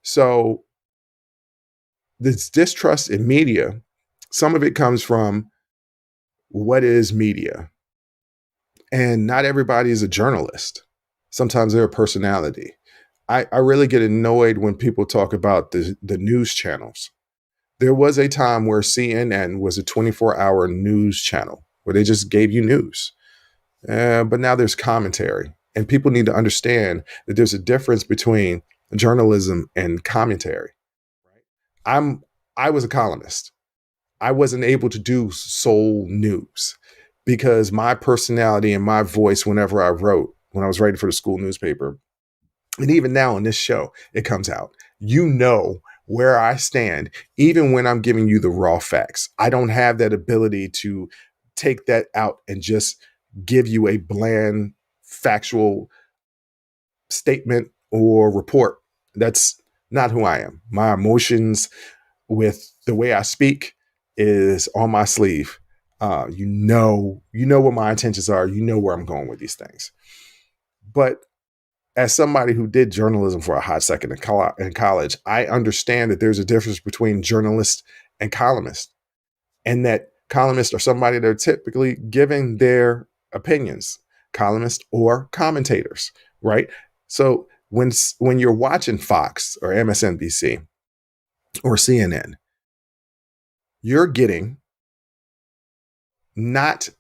So this distrust in media, some of it comes from what is media? And not everybody is a journalist. Sometimes they're a personality. I really get annoyed when people talk about the news channels. There was a time where CNN was a 24-hour news channel where they just gave you news. But now there's commentary. And people need to understand that there's a difference between journalism and commentary. I'm I was a columnist. I wasn't able to do soul news because my personality and my voice, whenever I wrote, when I was writing for the school newspaper, and even now on this show, it comes out. You know where I stand, even when I'm giving you the raw facts. I don't have that ability to take that out and just give you a bland, factual statement or report. That's not who I am. My emotions with the way I speak is on my sleeve. You know what my intentions are. You know where I'm going with these things. But as somebody who did journalism for a hot second in college, I understand that there's a difference between journalist and columnist, and that columnists are somebody that are typically giving their opinions, columnists or commentators, right? So when you're watching Fox or MSNBC or CNN, you're getting not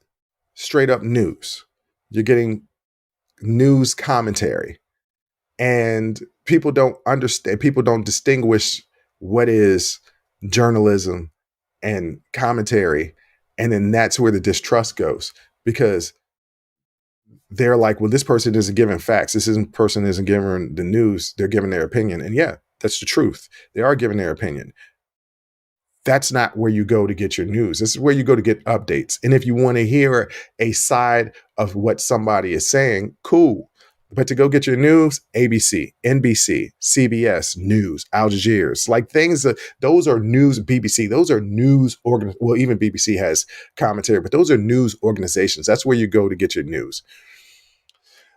straight up news. You're getting news commentary. And people don't understand, people don't distinguish what is journalism and commentary. And then that's where the distrust goes because they're like, well, this person isn't giving facts. Person isn't giving the news. They're giving their opinion. And yeah, that's the truth. They are giving their opinion. That's not where you go to get your news. This is where you go to get updates. And if you want to hear a side of what somebody is saying, cool. But to go get your news, ABC, NBC, CBS, News, Al Jazeera, like things that those are news, BBC, those are news well, even BBC has commentary, but those are news organizations. That's where you go to get your news.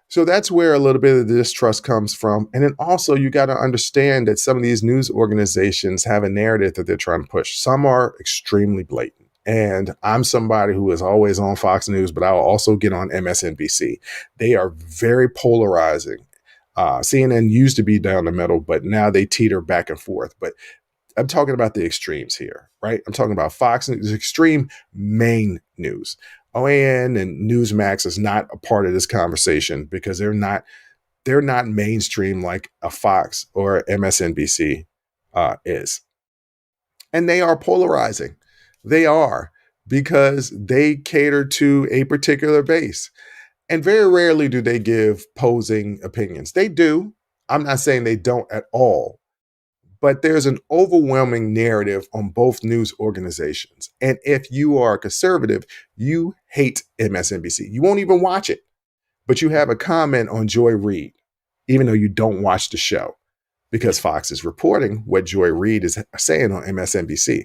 So that's where a little bit of the distrust comes from. And then also you got to understand that some of these news organizations have a narrative that they're trying to push. Some are extremely blatant. And I'm somebody who is always on Fox News, but I'll also get on MSNBC. They are very polarizing. CNN used to be down the middle, but now they teeter back and forth. But I'm talking about the extremes here, right? I'm talking about Fox News, extreme main news. OAN and Newsmax is not a part of this conversation because they're not mainstream like a Fox or MSNBC is. And they are polarizing. They are because they cater to a particular base. And very rarely do they give opposing opinions. They do. I'm not saying they don't at all. But there's an overwhelming narrative on both news organizations. And if you are a conservative, you hate MSNBC. You won't even watch it, but you have a comment on Joy Reid, even though you don't watch the show, because Fox is reporting what Joy Reid is saying on MSNBC.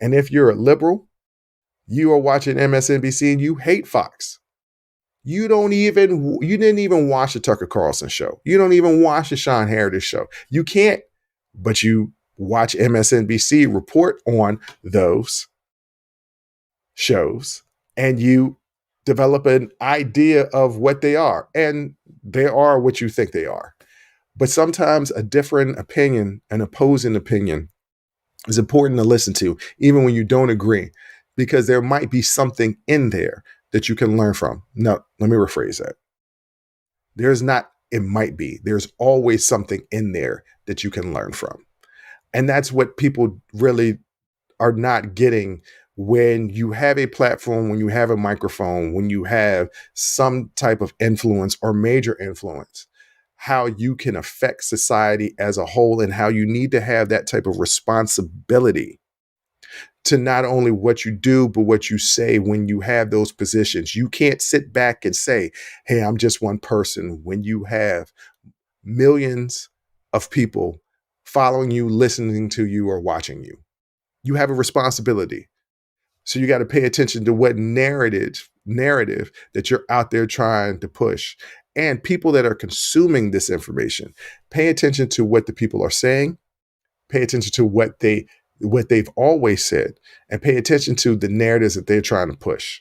And if you're a liberal, you are watching MSNBC and you hate Fox. You didn't even watch the Tucker Carlson show. You don't even watch the Sean Hannity show. You can't. But you watch MSNBC report on those shows and you develop an idea of what they are. And they are what you think they are. But sometimes a different opinion, an opposing opinion, is important to listen to, even when you don't agree, because there might be something in there that you can learn from. No, let me rephrase that. It might be. There's always something in there that you can learn from. And that's what people really are not getting when you have a platform, when you have a microphone, when you have some type of influence or major influence, how you can affect society as a whole and how you need to have that type of responsibility to not only what you do, but what you say when you have those positions. You can't sit back and say, hey, I'm just one person, when you have millions of people following you, listening to you, or watching you. You have a responsibility. So you got to pay attention to what narrative that you're out there trying to push. And people that are consuming this information, pay attention to what the people are saying, pay attention to what they've always said, and pay attention to the narratives that they're trying to push.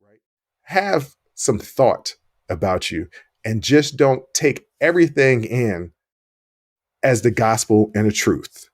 Right? Have some thought about you, and just don't take everything in as the gospel and the truth.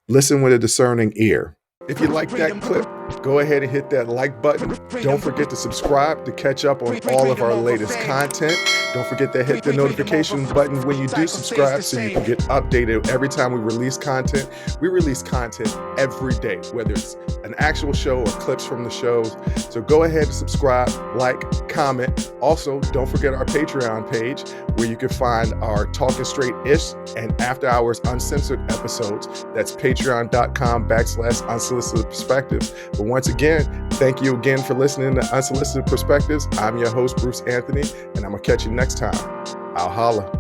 Listen with a discerning ear. If you like that clip, go ahead and hit that like button. Don't forget to subscribe to catch up on all of our latest content. Don't forget to hit the notification button when you do subscribe so you can get updated every time we release content. We release content every day, whether it's an actual show or clips from the shows. So go ahead and subscribe, like, comment. Also, don't forget our Patreon page where you can find our Talking Straight-ish and After Hours Uncensored episodes. That's patreon.com/unsolicited perspectives. But once again, thank you again for listening to Unsolicited Perspectives. I'm your host, Bruce Anthony, and I'm going to catch you next time. I'll holla.